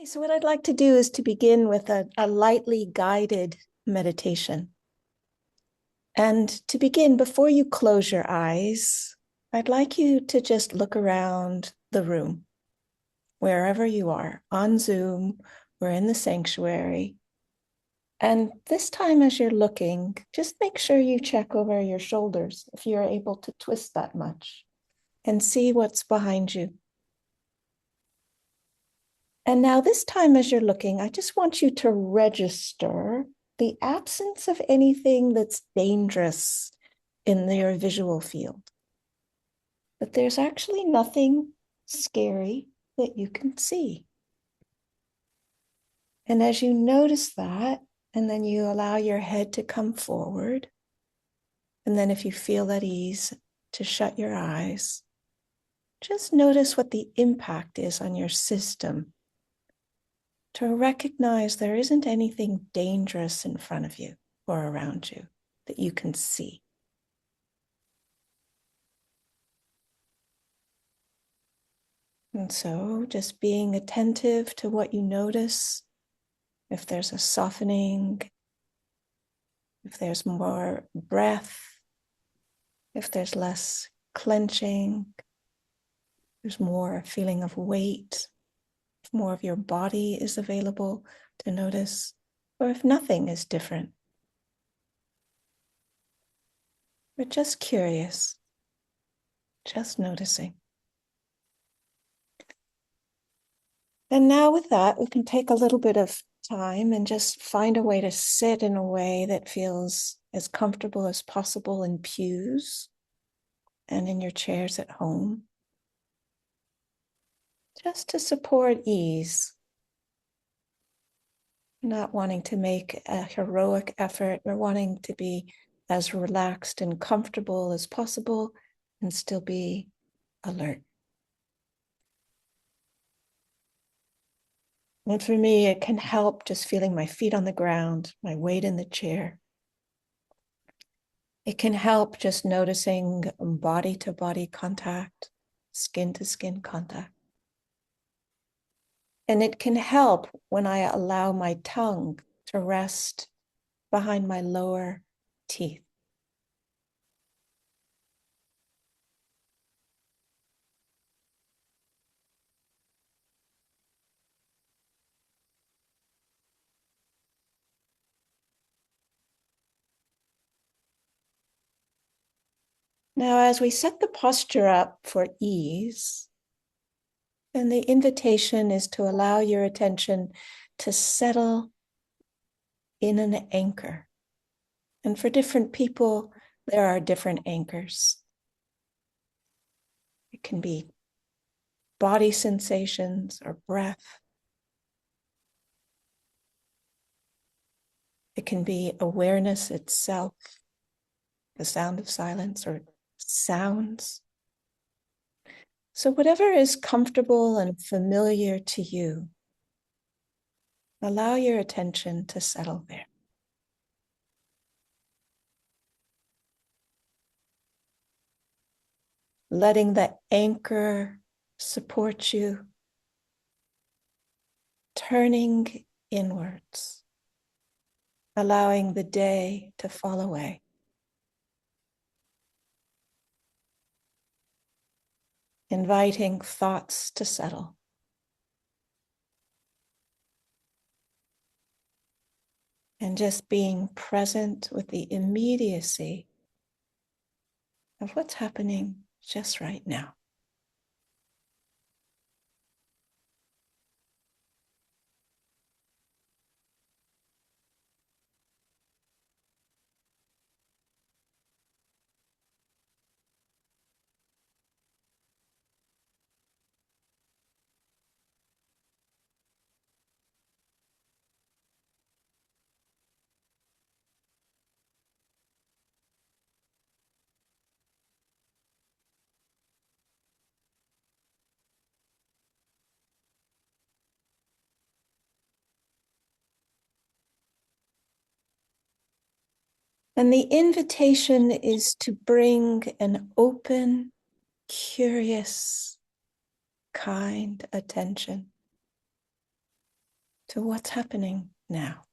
So what I'd like to do is to begin with a lightly guided meditation. And to begin, before you close your eyes, I'd like you to just look around the room, wherever you are, on Zoom or in the sanctuary. And this time as you're looking, just make sure you check over your shoulders if you're able to twist that much and see what's behind you. And now this time as you're looking, I just want you to register the absence of anything that's dangerous in your visual field. But there's actually nothing scary that you can see. And as you notice that, and then you allow your head to come forward, and then if you feel at ease, to shut your eyes, just notice what the impact is on your system. To recognize there isn't anything dangerous in front of you or around you that you can see. And so just being attentive to what you notice, if there's a softening, if there's more breath, if there's less clenching, there's more feeling of weight, if more of your body is available to notice, or if nothing is different. But just curious, just noticing. And now with that, we can take a little bit of time and just find a way to sit in a way that feels as comfortable as possible in pews and in your chairs at home, just to support ease, not wanting to make a heroic effort. We're wanting to be as relaxed and comfortable as possible and still be alert. And for me, it can help just feeling my feet on the ground, my weight in the chair. It can help just noticing body to body contact, skin to skin contact. And it can help when I allow my tongue to rest behind my lower teeth. Now, as we set the posture up for ease, then the invitation is to allow your attention to settle in an anchor. And for different people, there are different anchors. It can be body sensations or breath. It can be awareness itself, the sound of silence or sounds. So whatever is comfortable and familiar to you, allow your attention to settle there. Letting the anchor support you, turning inwards, allowing the day to fall away. Inviting thoughts to settle. And just being present with the immediacy of what's happening just right now. And the invitation is to bring an open, curious, kind attention to what's happening now.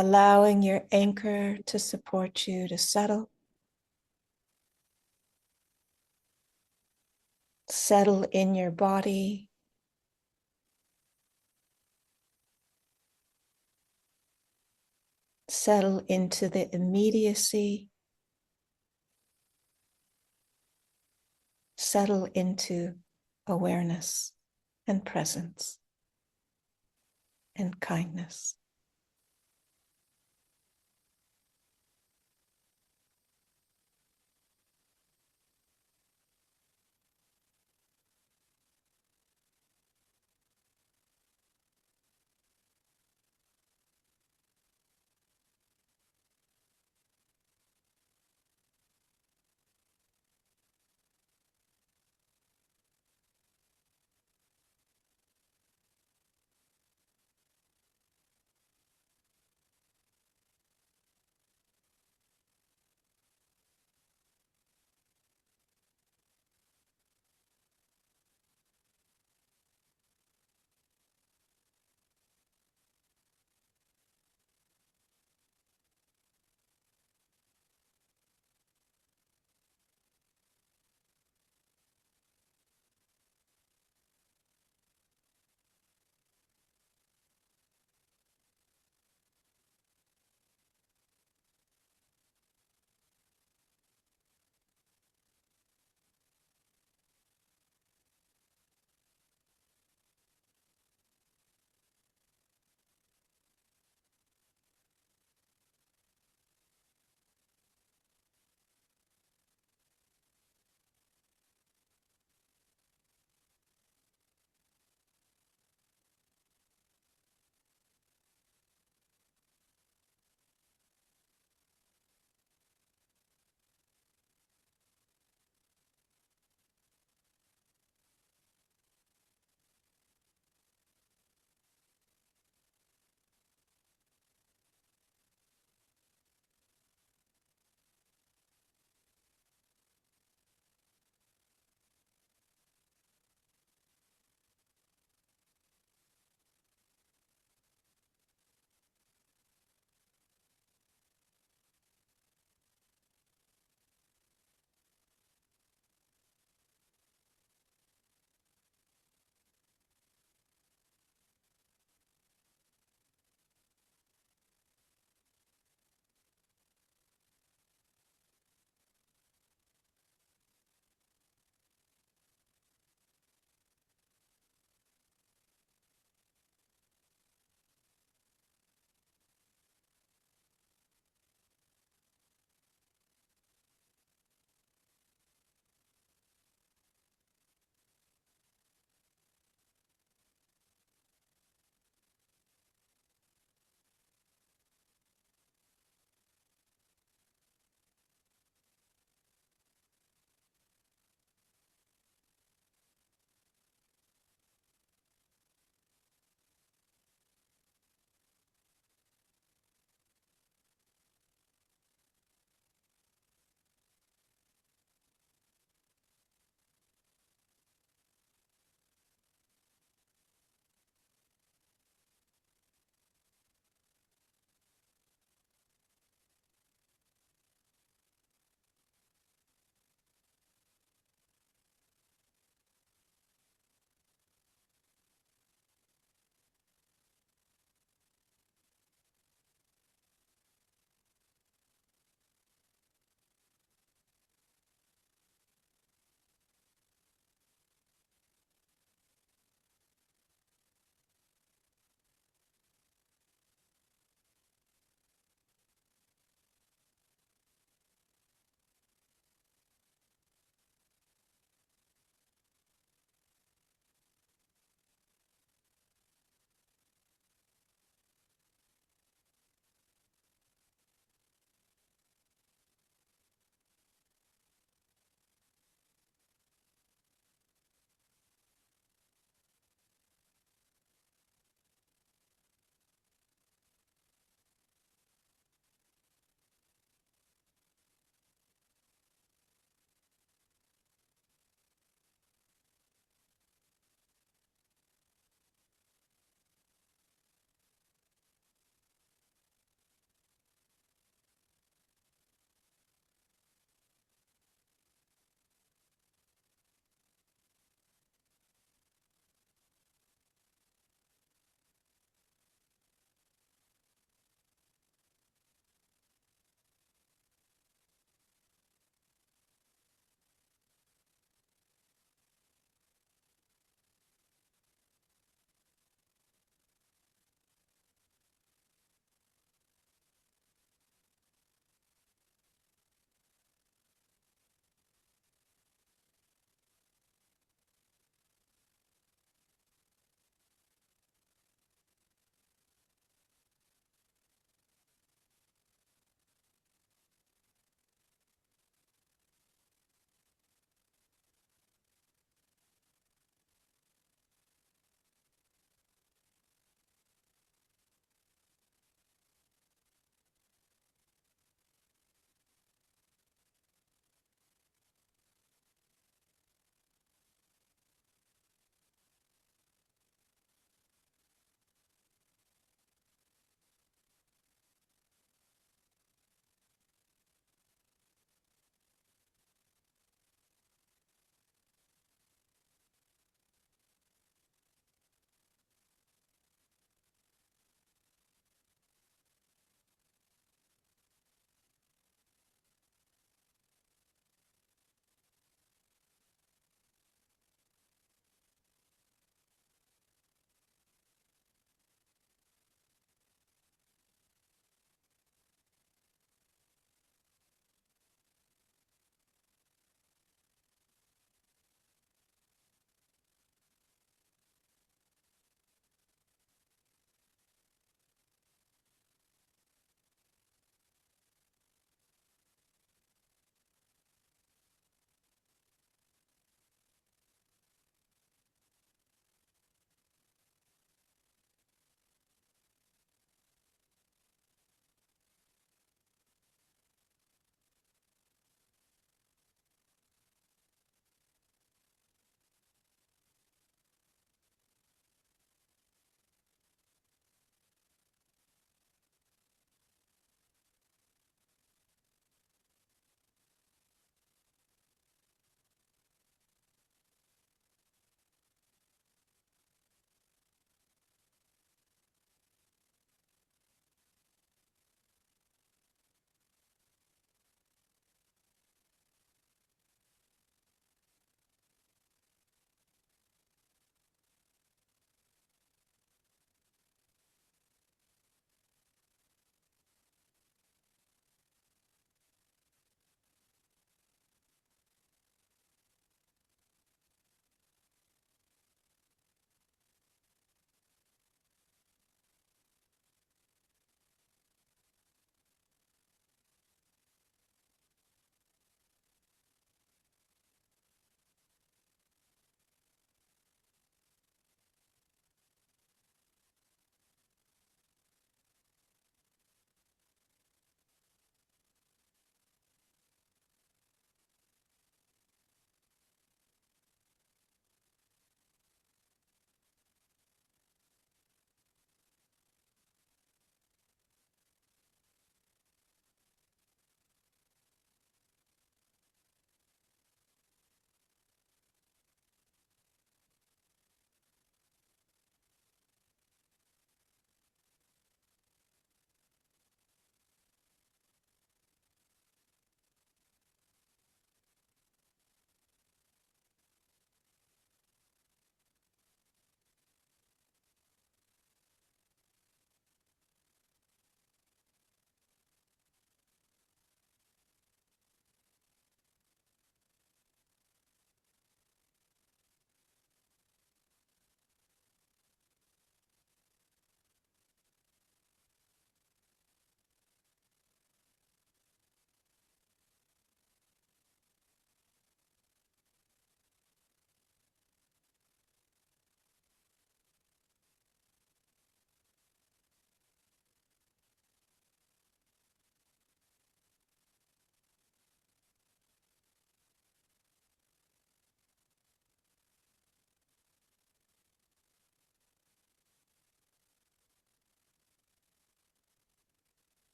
Allowing your anchor to support you to settle. Settle in your body. Settle into the immediacy. Settle into awareness and presence and kindness.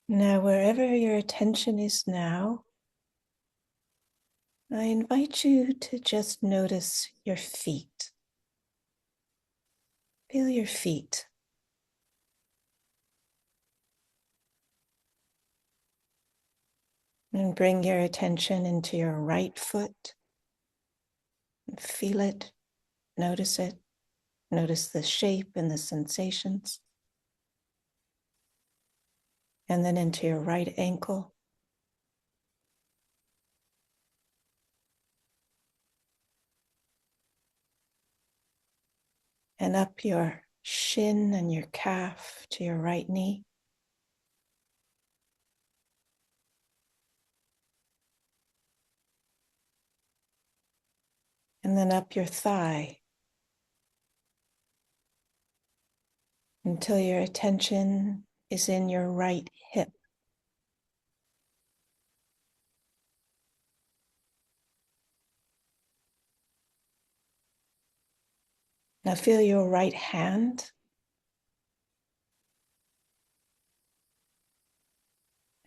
Now, wherever your attention is now, I invite you to just notice your feet. Feel your feet. And bring your attention into your right foot. And feel it, notice it. Notice the shape and the sensations. And then into your right ankle. And up your shin and your calf to your right knee. And then up your thigh until your attention is in your right hip. Now feel your right hand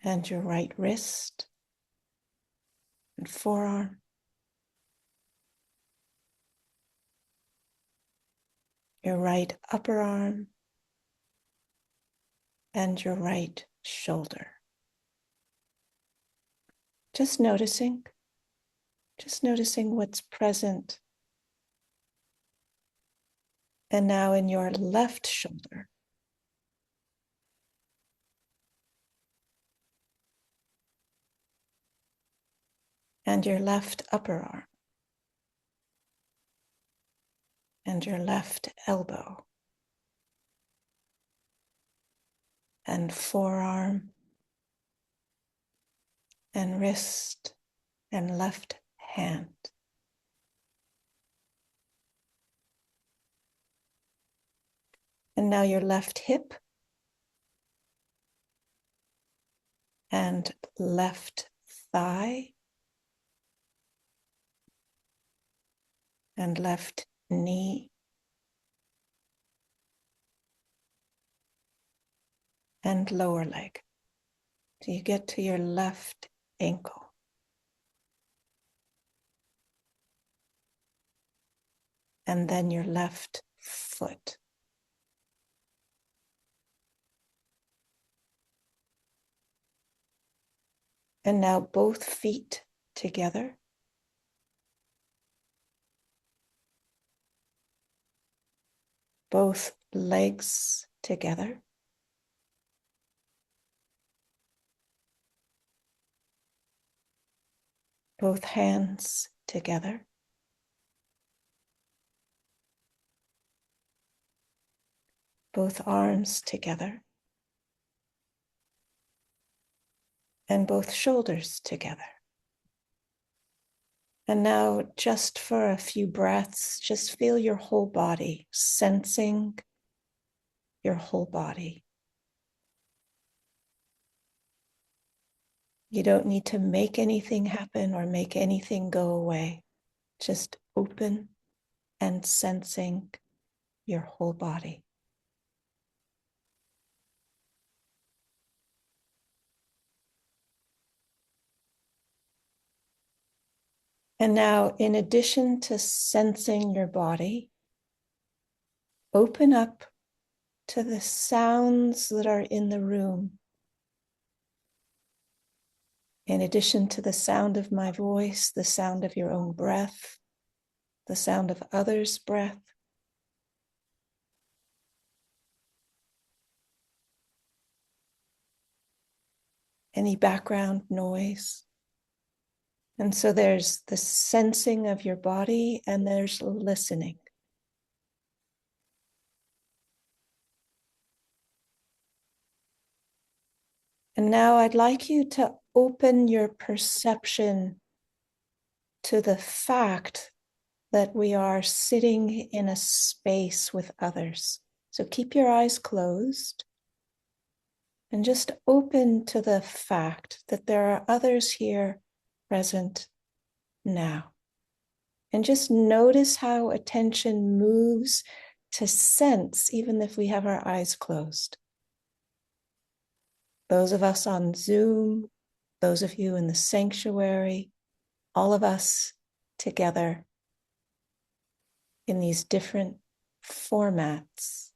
and your right wrist and forearm. Your right upper arm and your right shoulder. Just noticing what's present. And now in your left shoulder. And your left upper arm. And your left elbow. And forearm. And wrist. And left hand. And now your left hip. And left thigh. And left knee. And lower leg. So you get to your left ankle. And then your left foot. And now both feet together. Both legs together. Both hands together. Both arms together. And both shoulders together. And now, just for a few breaths, just feel your whole body, sensing your whole body. You don't need to make anything happen or make anything go away. Just open and sensing your whole body. And now, in addition to sensing your body, open up to the sounds that are in the room. In addition to the sound of my voice, the sound of your own breath, the sound of others' breath. Any background noise. And so there's the sensing of your body and there's listening. And now I'd like you to open your perception to the fact that we are sitting in a space with others. So keep your eyes closed and just open to the fact that there are others here present now. And just notice how attention moves to sense, even if we have our eyes closed. Those of us on Zoom, those of you in the sanctuary, all of us together in these different formats.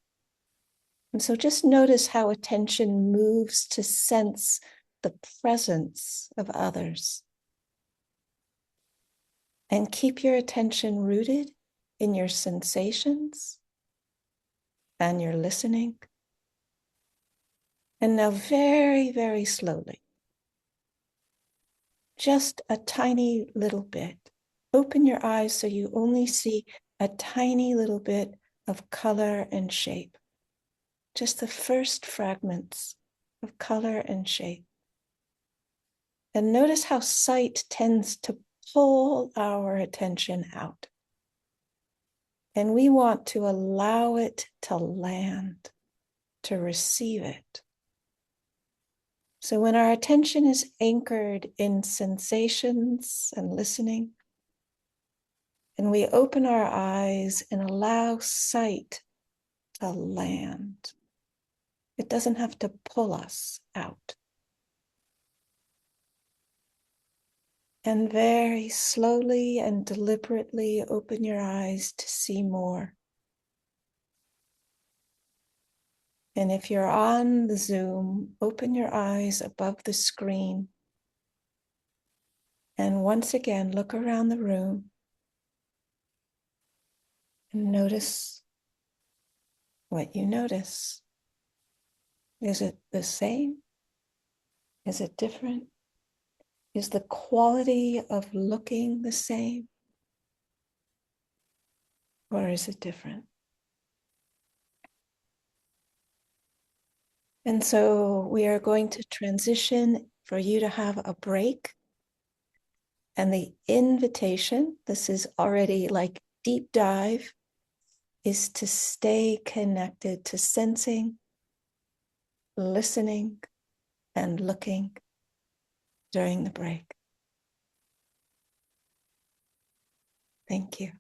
And so just notice how attention moves to sense the presence of others. And keep your attention rooted in your sensations and your listening. And now very, very slowly, just a tiny little bit. Open your eyes so you only see a tiny little bit of color and shape. Just the first fragments of color and shape. And notice how sight tends to pull our attention out. And we want to allow it to land, to receive it. So when our attention is anchored in sensations and listening, and we open our eyes and allow sight to land, it doesn't have to pull us out. And very slowly and deliberately open your eyes to see more. And if you're on the Zoom, open your eyes above the screen. And once again, look around the room and notice what you notice. Is it the same? Is it different? Is the quality of looking the same? Or is it different? And so we are going to transition for you to have a break. And the invitation, this is already like deep dive, is to stay connected to sensing, listening, and looking during the break. Thank you.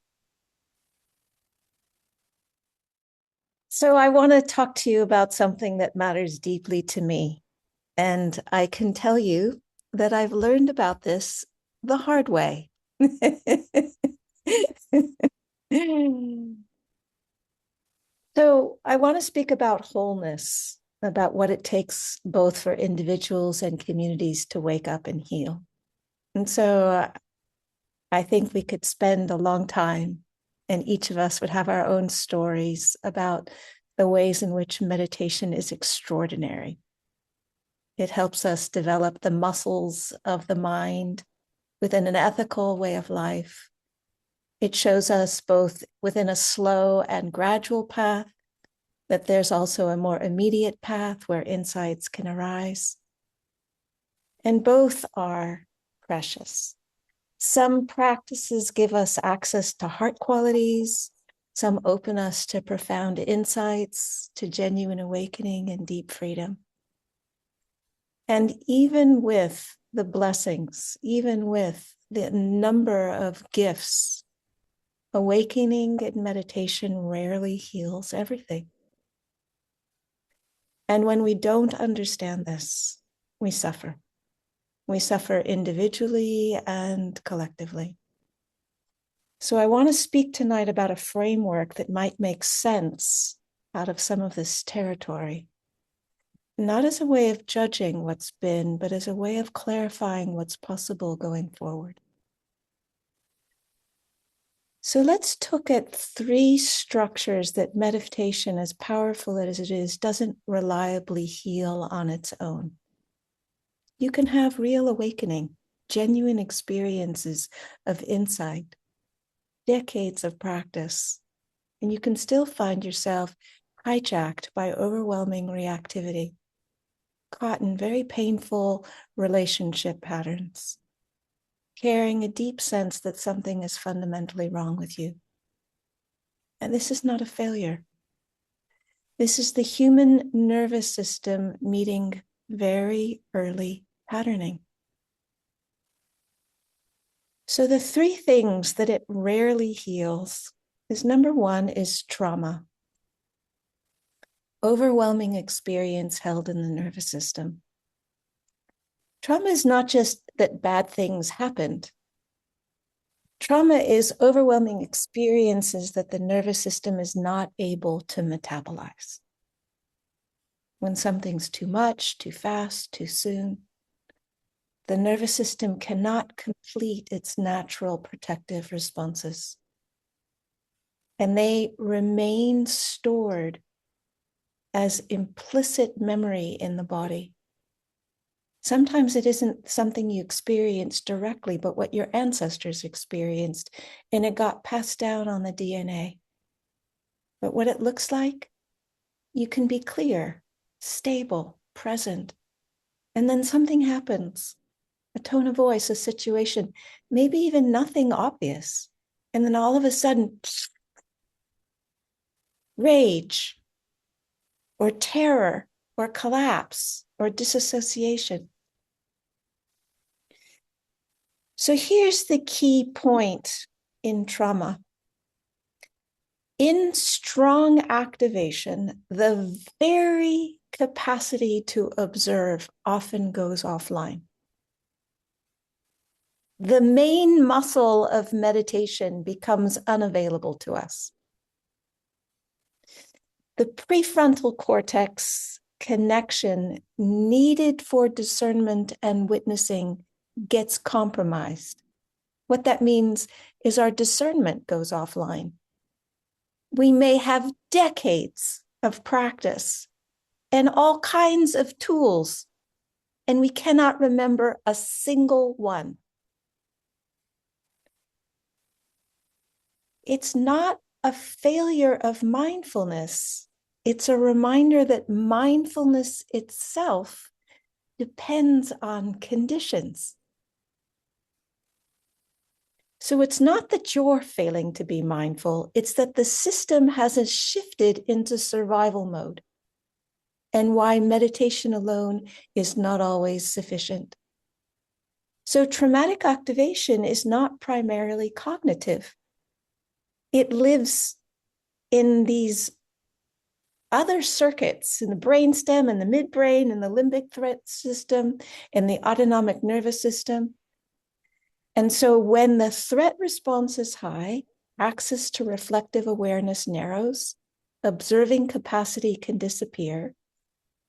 So I want to talk to you about something that matters deeply to me. And I can tell you that I've learned about this the hard way. So I want to speak about wholeness, about what it takes both for individuals and communities to wake up and heal. And so I think we could spend a long time, and each of us would have our own stories about the ways in which meditation is extraordinary. It helps us develop the muscles of the mind within an ethical way of life. It shows us both within a slow and gradual path that there's also a more immediate path where insights can arise. And both are precious. Some practices give us access to heart qualities. Some open us to profound insights, to genuine awakening and deep freedom. And even with the blessings, even with the number of gifts, awakening and meditation rarely heals everything. And when we don't understand this, we suffer. We suffer individually and collectively. So I want to speak tonight about a framework that might make sense out of some of this territory. Not as a way of judging what's been, but as a way of clarifying what's possible going forward. So let's look at three structures that meditation, as powerful as it is, doesn't reliably heal on its own. You can have real awakening, genuine experiences of insight, decades of practice, and you can still find yourself hijacked by overwhelming reactivity, caught in very painful relationship patterns, carrying a deep sense that something is fundamentally wrong with you. And this is not a failure. This is the human nervous system meeting very early patterning. So the three things that it rarely heals is, number one is trauma. Overwhelming experience held in the nervous system. Trauma is not just that bad things happened. Trauma is overwhelming experiences that the nervous system is not able to metabolize. When something's too much, too fast, too soon, the nervous system cannot complete its natural protective responses. And they remain stored as implicit memory in the body. Sometimes it isn't something you experience directly, but what your ancestors experienced, and it got passed down on the DNA. But what it looks like, you can be clear, stable, present, and then something happens, a tone of voice, a situation, maybe even nothing obvious. And then all of a sudden, rage, or terror, or collapse, or disassociation. So here's the key point in trauma. In strong activation, the very capacity to observe often goes offline. The main muscle of meditation becomes unavailable to us. The prefrontal cortex connection needed for discernment and witnessing gets compromised. What that means is our discernment goes offline. We may have decades of practice and all kinds of tools, and we cannot remember a single one. It's not a failure of mindfulness. It's a reminder that mindfulness itself depends on conditions. So it's not that you're failing to be mindful, it's that the system hasn't shifted into survival mode, and why meditation alone is not always sufficient. So traumatic activation is not primarily cognitive. It lives in these other circuits in the brainstem and the midbrain and the limbic threat system and the autonomic nervous system. And so when the threat response is high, access to reflective awareness narrows, observing capacity can disappear,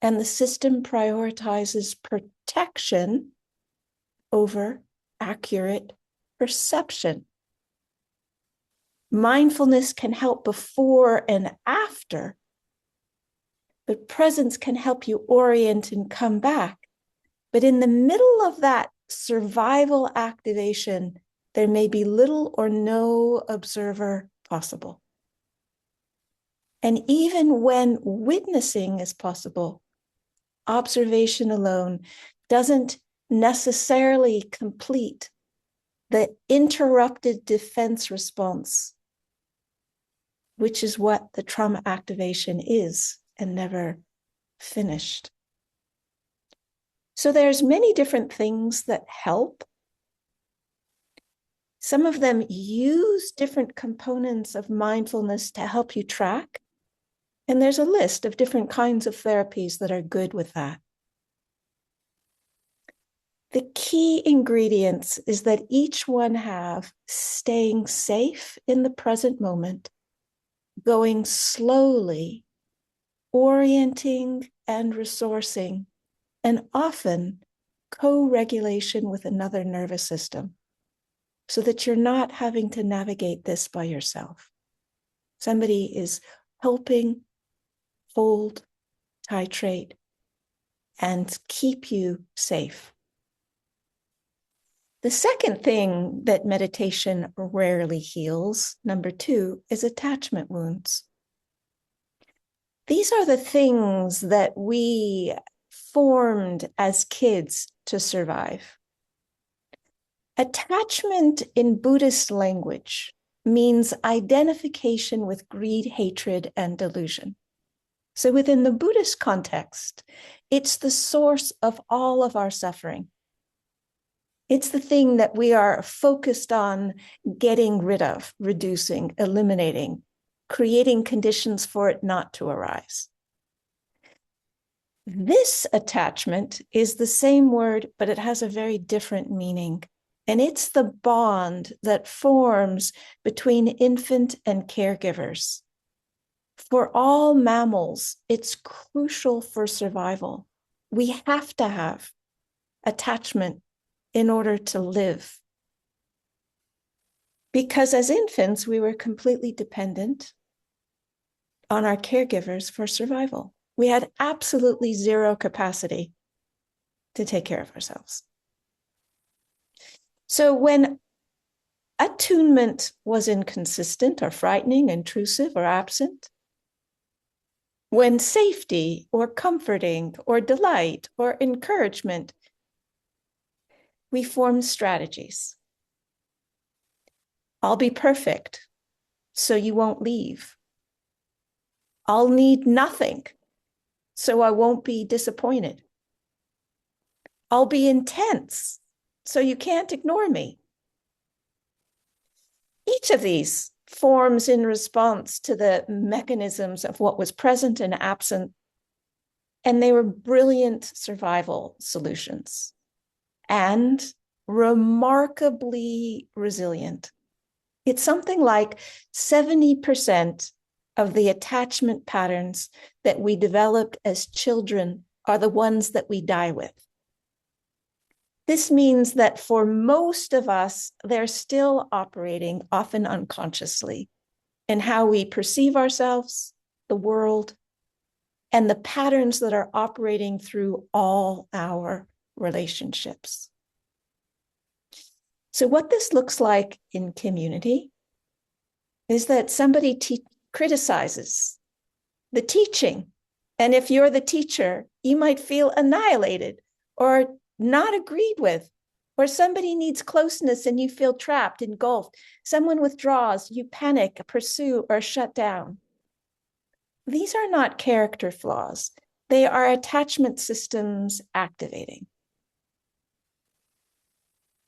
and the system prioritizes protection over accurate perception. Mindfulness can help before and after, but presence can help you orient and come back. But in the middle of that survival activation, there may be little or no observer possible. And even when witnessing is possible, observation alone doesn't necessarily complete the interrupted defense response, which is what the trauma activation is and never finished. So there's many different things that help. Some of them use different components of mindfulness to help you track. And there's a list of different kinds of therapies that are good with that. The key ingredients is that each one have staying safe in the present moment, going slowly, orienting and resourcing, and often co-regulation with another nervous system, so that you're not having to navigate this by yourself. Somebody is helping hold, titrate, and keep you safe. The second thing that meditation rarely heals, number 2, is attachment wounds. These are the things that we formed as kids to survive. Attachment in Buddhist language means identification with greed, hatred, and delusion. So within the Buddhist context, it's the source of all of our suffering. It's the thing that we are focused on getting rid of, reducing, eliminating, creating conditions for it not to arise. This attachment is the same word, but it has a very different meaning. And it's the bond that forms between infant and caregivers. For all mammals, it's crucial for survival. We have to have attachment in order to live. Because as infants, we were completely dependent on our caregivers for survival. We had absolutely zero capacity to take care of ourselves. So when attunement was inconsistent or frightening, intrusive, or absent, when safety or comforting or delight or encouragement, we formed strategies. I'll be perfect, so you won't leave. I'll need nothing, so I won't be disappointed. I'll be intense, so you can't ignore me. Each of these forms in response to the mechanisms of what was present and absent, and they were brilliant survival solutions and remarkably resilient. It's something like 70% of the attachment patterns that we developed as children are the ones that we die with. This means that for most of us, they're still operating, often unconsciously, in how we perceive ourselves, the world, and the patterns that are operating through all our relationships. So what this looks like in community is that somebody criticizes the teaching. And if you're the teacher, you might feel annihilated or not agreed with, or somebody needs closeness and you feel trapped, engulfed. Someone withdraws, you panic, pursue, or shut down. These are not character flaws. They are attachment systems activating.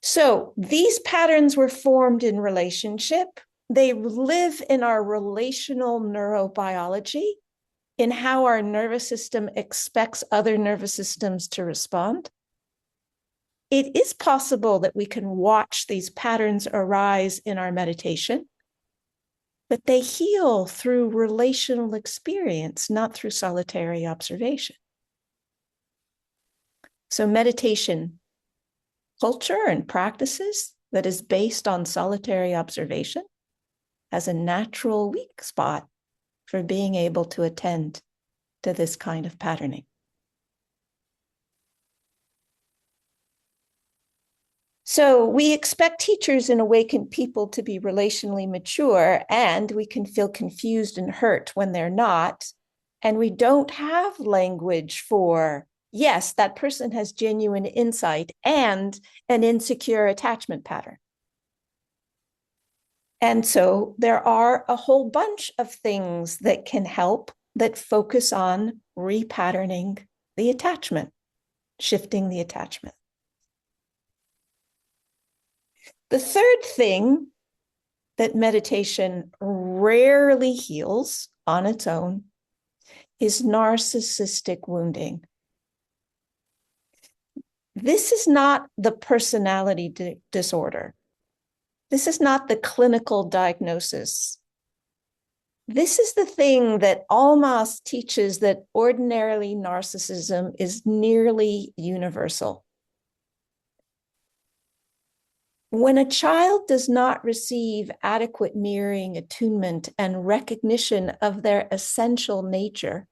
So these patterns were formed in relationship. They live in our relational neurobiology, in how our nervous system expects other nervous systems to respond. It is possible that we can watch these patterns arise in our meditation, but they heal through relational experience, not through solitary observation. So meditation culture and practices that is based on solitary observation has a natural weak spot for being able to attend to this kind of patterning. So we expect teachers and awakened people to be relationally mature, and we can feel confused and hurt when they're not. And we don't have language for, yes, that person has genuine insight and an insecure attachment pattern. And so there are a whole bunch of things that can help that focus on repatterning the attachment, shifting the attachment. The third thing that meditation rarely heals on its own is narcissistic wounding. This is not the personality disorder. This is not the clinical diagnosis. This is the thing that Almas teaches, that ordinarily narcissism is nearly universal. When a child does not receive adequate mirroring, attunement, and recognition of their essential nature,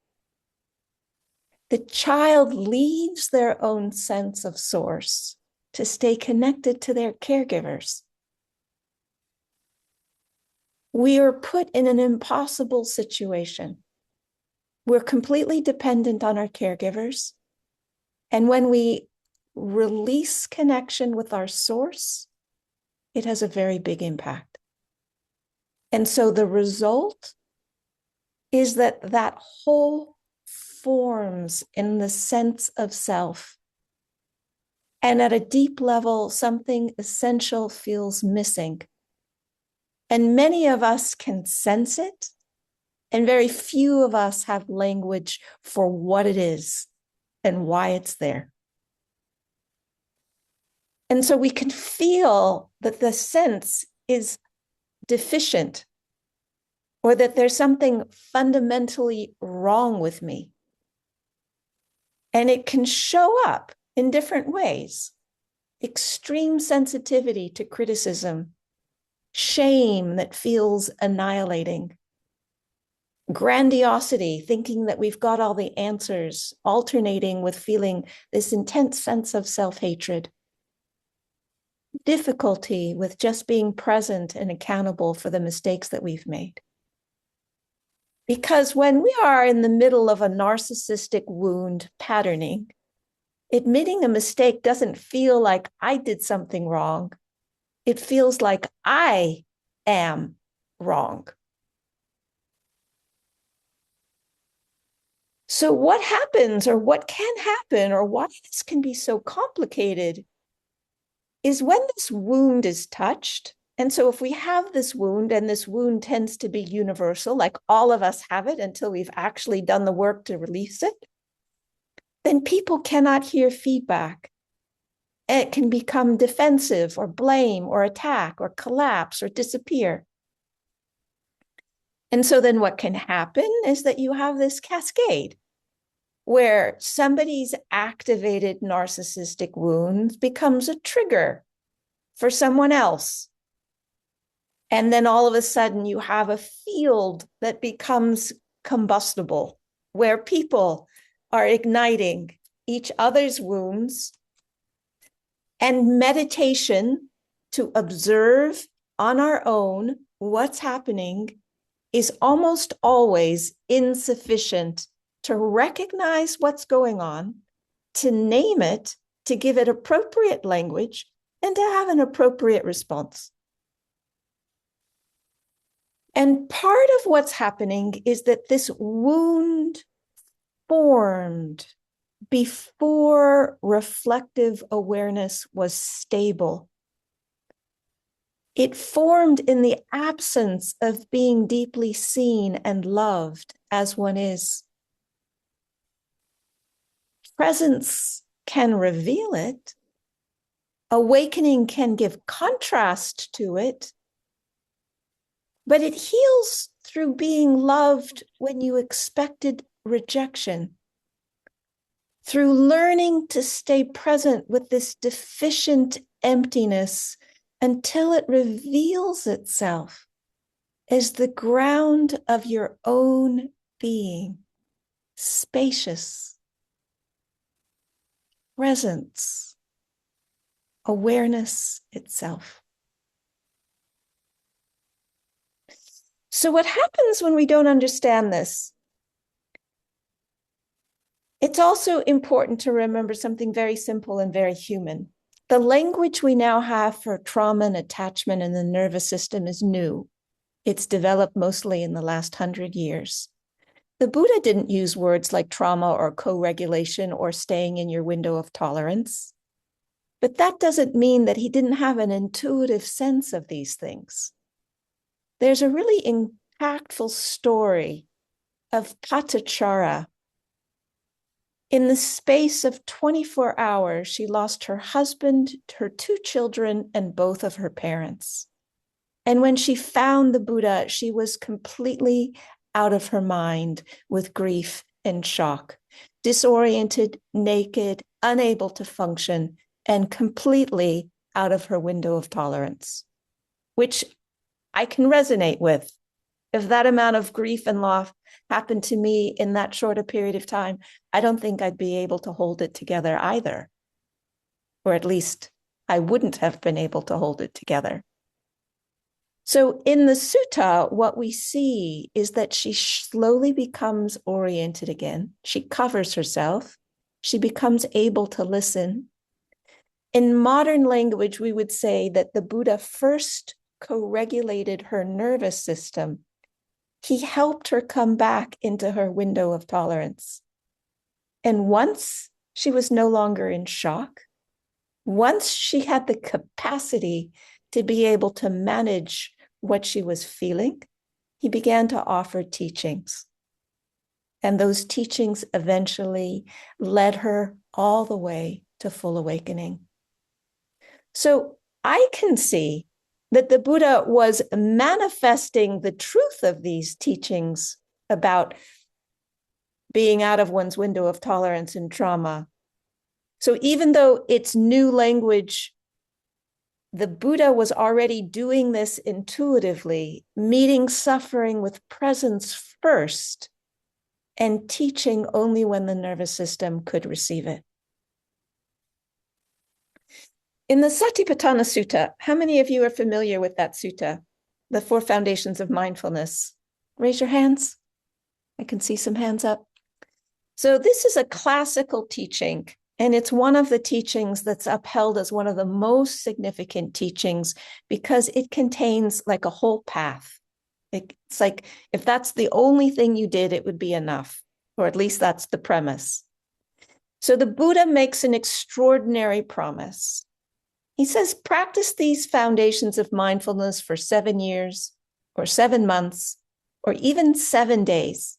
the child leaves their own sense of source to stay connected to their caregivers. We are put in an impossible situation. We're completely dependent on our caregivers. And when we release connection with our source, it has a very big impact. And so the result is that that whole forms in the sense of self. And at a deep level, something essential feels missing. And many of us can sense it, and very few of us have language for what it is. and why it's there. And so we can feel that the sense is deficient, or that there's something fundamentally wrong with me. And it can show up in different ways. Extreme sensitivity to criticism, shame that feels annihilating, grandiosity, thinking that we've got all the answers, alternating with feeling this intense sense of self-hatred, difficulty with just being present and accountable for the mistakes that we've made. Because when we are in the middle of a narcissistic wound patterning, admitting a mistake doesn't feel like I did something wrong. It feels like I am wrong. So what happens, or what can happen, or why this can be so complicated is when this wound is touched. And so if we have this wound, and this wound tends to be universal, like all of us have it until we've actually done the work to release it, then people cannot hear feedback. It can become defensive, or blame, or attack, or collapse, or disappear. And so then what can happen is that you have this cascade where somebody's activated narcissistic wound becomes a trigger for someone else. And then all of a sudden you have a field that becomes combustible, where people are igniting each other's wounds. And meditation to observe on our own what's happening is almost always insufficient to recognize what's going on, to name it, to give it appropriate language, and to have an appropriate response. And part of what's happening is that this wound formed before reflective awareness was stable. It formed in the absence of being deeply seen and loved as one is. Presence can reveal it. Awakening can give contrast to it. But it heals through being loved when you expected rejection. Through learning to stay present with this deficient emptiness until it reveals itself as the ground of your own being, spacious, presence, awareness itself. So what happens when we don't understand this? It's also important to remember something very simple and very human. The language we now have for trauma and attachment in the nervous system is new. It's developed mostly in the last 100 years. The Buddha didn't use words like trauma or co-regulation or staying in your window of tolerance. But that doesn't mean that he didn't have an intuitive sense of these things. There's a really impactful story of Patachara. In the space of 24 hours, she lost her husband, her 2 children, and both of her parents. And when she found the Buddha, she was completely out of her mind with grief and shock, disoriented, naked, unable to function, and completely out of her window of tolerance, which I can resonate with. If that amount of grief and loss happened to me in that short a period of time, I don't think I'd be able to hold it together either. Or at least I wouldn't have been able to hold it together. So in the sutta, what we see is that she slowly becomes oriented again. She covers herself. She becomes able to listen. In modern language, we would say that the Buddha first co-regulated her nervous system. He helped her come back into her window of tolerance. And once she was no longer in shock, once she had the capacity to be able to manage what she was feeling, he began to offer teachings. And those teachings eventually led her all the way to full awakening. So I can see that the Buddha was manifesting the truth of these teachings about being out of one's window of tolerance and trauma. So even though it's new language, the Buddha was already doing this intuitively, meeting suffering with presence first and teaching only when the nervous system could receive it. In the Satipatthana Sutta, how many of you are familiar with that sutta, the 4 foundations of mindfulness? Raise your hands. I can see some hands up. So this is a classical teaching, and it's one of the teachings that's upheld as one of the most significant teachings because it contains like a whole path. It's like if that's the only thing you did, it would be enough, or at least that's the premise. So the Buddha makes an extraordinary promise. He says, practice these foundations of mindfulness for 7 years or 7 months or even 7 days.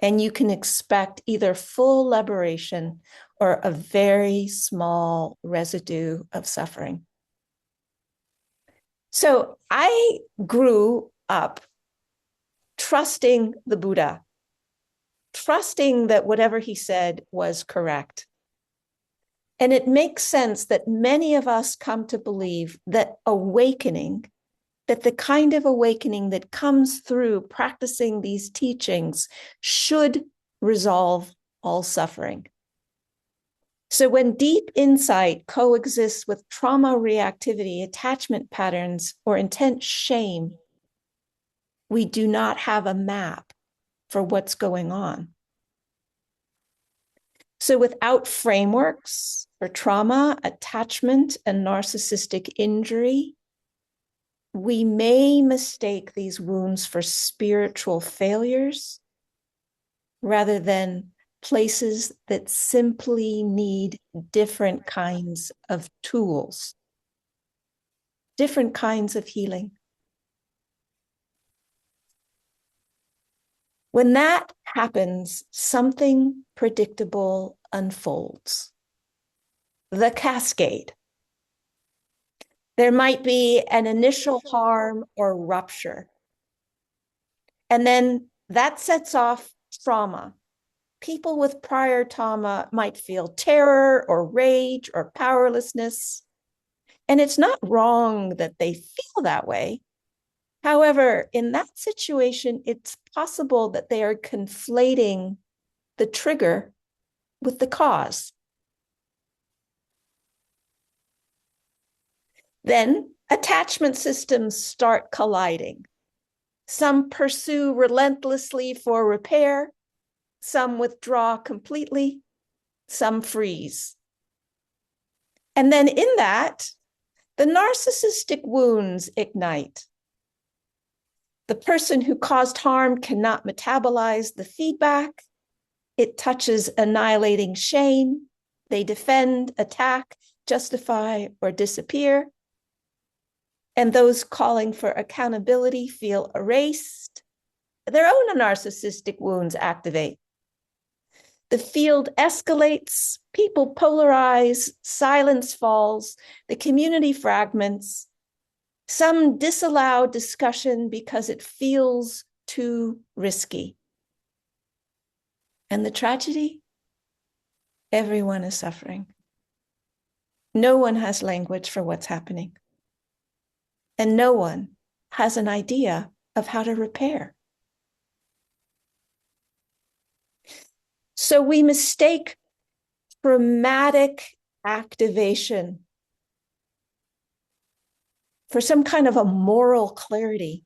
And you can expect either full liberation or a very small residue of suffering. So I grew up trusting the Buddha, trusting that whatever he said was correct. And it makes sense that many of us come to believe that awakening, that the kind of awakening that comes through practicing these teachings should resolve all suffering. So when deep insight coexists with trauma reactivity, attachment patterns, or intense shame, we do not have a map for what's going on. So without frameworks for trauma, attachment, and narcissistic injury, we may mistake these wounds for spiritual failures rather than places that simply need different kinds of tools, different kinds of healing. When that happens, something predictable unfolds. The cascade. There might be an initial harm or rupture. And then that sets off trauma. People with prior trauma might feel terror or rage or powerlessness. And it's not wrong that they feel that way. However, in that situation, it's possible that they are conflating the trigger with the cause. Then attachment systems start colliding. Some pursue relentlessly for repair, some withdraw completely, some freeze. And then in that, the narcissistic wounds ignite. The person who caused harm cannot metabolize the feedback. It touches annihilating shame. They defend, attack, justify, or disappear. And those calling for accountability feel erased. Their own narcissistic wounds activate. The field escalates, people polarize, silence falls, the community fragments. Some disallow discussion because it feels too risky. And the tragedy? Everyone is suffering. No one has language for what's happening. And no one has an idea of how to repair. So we mistake traumatic activation for some kind of a moral clarity.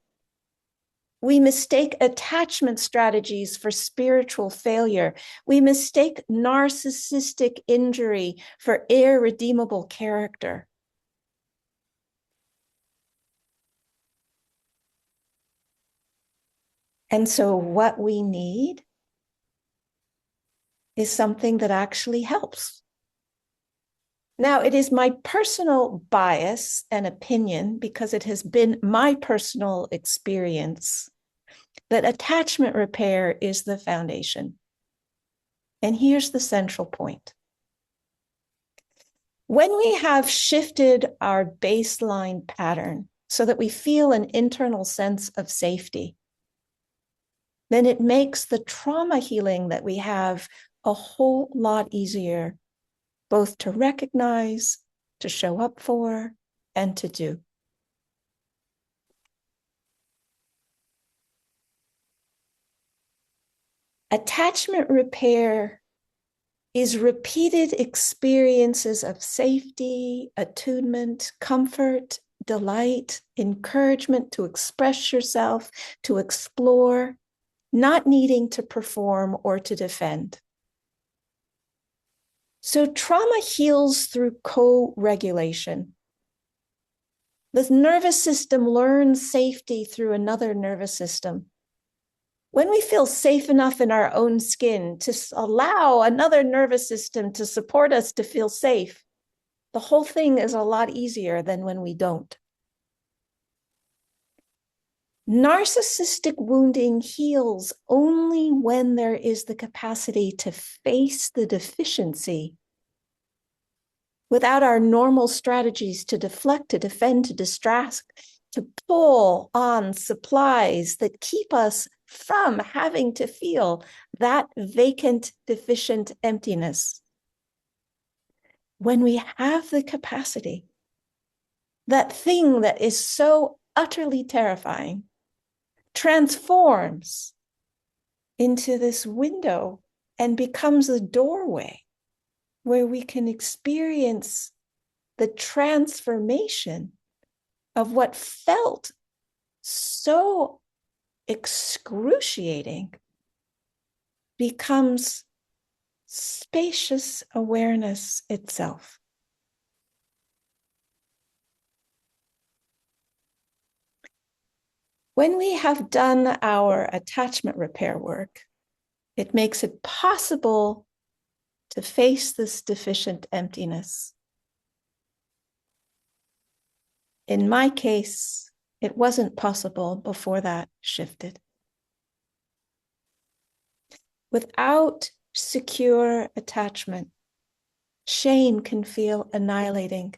We mistake attachment strategies for spiritual failure. We mistake narcissistic injury for irredeemable character. And so what we need is something that actually helps. Now, it is my personal bias and opinion, because it has been my personal experience, that attachment repair is the foundation. And here's the central point. When we have shifted our baseline pattern so that we feel an internal sense of safety, then it makes the trauma healing that we have a whole lot easier, both to recognize, to show up for, and to do. Attachment repair is repeated experiences of safety, attunement, comfort, delight, encouragement to express yourself, to explore, not needing to perform or to defend. So trauma heals through co-regulation. The nervous system learns safety through another nervous system. When we feel safe enough in our own skin to allow another nervous system to support us to feel safe, the whole thing is a lot easier than when we don't. Narcissistic wounding heals only when there is the capacity to face the deficiency without our normal strategies to deflect, to defend, to distract, to pull on supplies that keep us from having to feel that vacant, deficient emptiness. When we have the capacity, that thing that is so utterly terrifying transforms into this window and becomes a doorway where we can experience the transformation of what felt so excruciating becomes spacious awareness itself. When we have done our attachment repair work, it makes it possible to face this deficient emptiness. In my case, it wasn't possible before that shifted. Without secure attachment, shame can feel annihilating.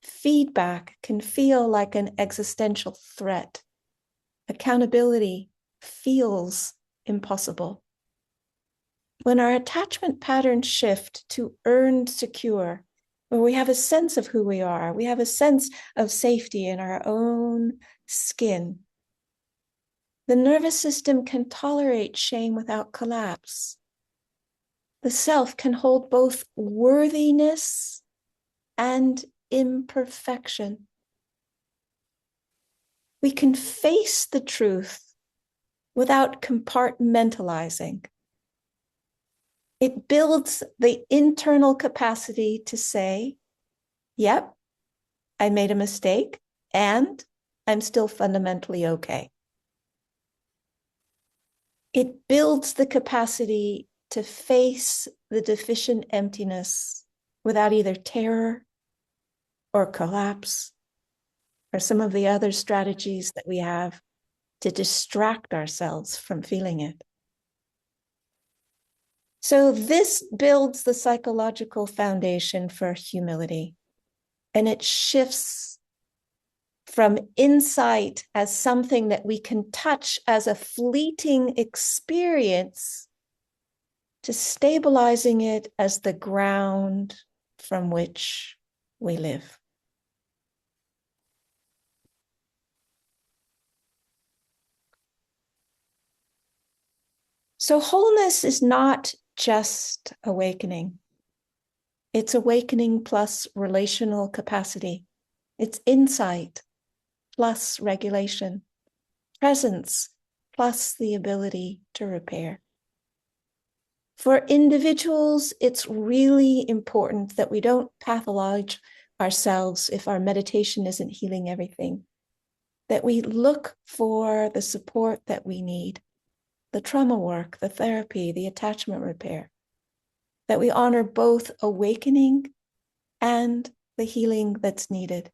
Feedback can feel like an existential threat. Accountability feels impossible. When our attachment patterns shift to earned secure, where we have a sense of who we are, we have a sense of safety in our own skin, the nervous system can tolerate shame without collapse. The self can hold both worthiness and imperfection. We can face the truth without compartmentalizing. It builds the internal capacity to say, yep, I made a mistake and I'm still fundamentally okay. It builds the capacity to face the deficient emptiness without either terror or collapse or some of the other strategies that we have to distract ourselves from feeling it. So this builds the psychological foundation for humility, and it shifts from insight as something that we can touch as a fleeting experience to stabilizing it as the ground from which we live. So wholeness is not just awakening. It's awakening plus relational capacity. It's insight plus regulation, presence plus the ability to repair. For individuals, it's really important that we don't pathologize ourselves if our meditation isn't healing everything, that we look for the support that we need, the trauma work, the therapy, the attachment repair, that we honor both awakening and the healing that's needed.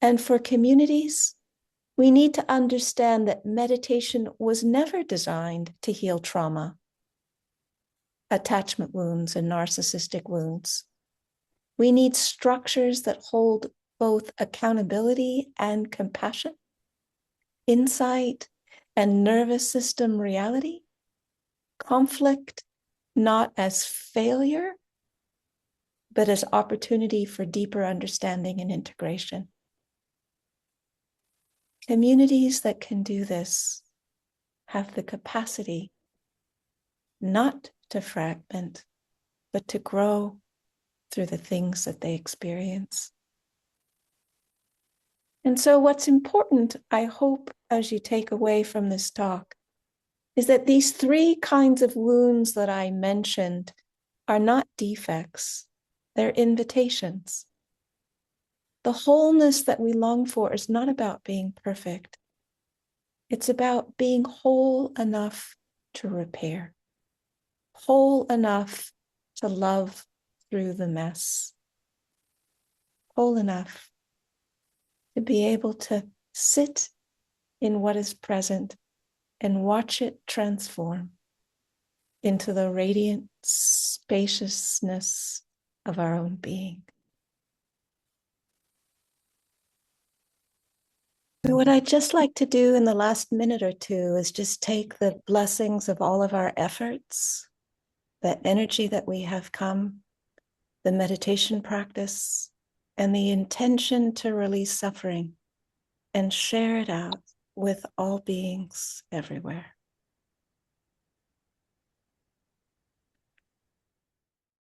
And for communities, We need to understand that meditation was never designed to heal trauma, attachment wounds, and narcissistic wounds. We need structures that hold both accountability and compassion, insight and nervous system reality, conflict not as failure, but as opportunity for deeper understanding and integration. Communities that can do this have the capacity not to fragment, but to grow through the things that they experience. And so what's important, I hope, as you take away from this talk, is that these three kinds of wounds that I mentioned are not defects, they're invitations. The wholeness that we long for is not about being perfect. It's about being whole enough to repair, whole enough to love through the mess, whole enough to be able to sit in what is present and watch it transform into the radiant spaciousness of our own being. So what I'd just like to do in the last minute or two is just take the blessings of all of our efforts, the energy that we have come, the meditation practice, and the intention to release suffering, and share it out with all beings everywhere.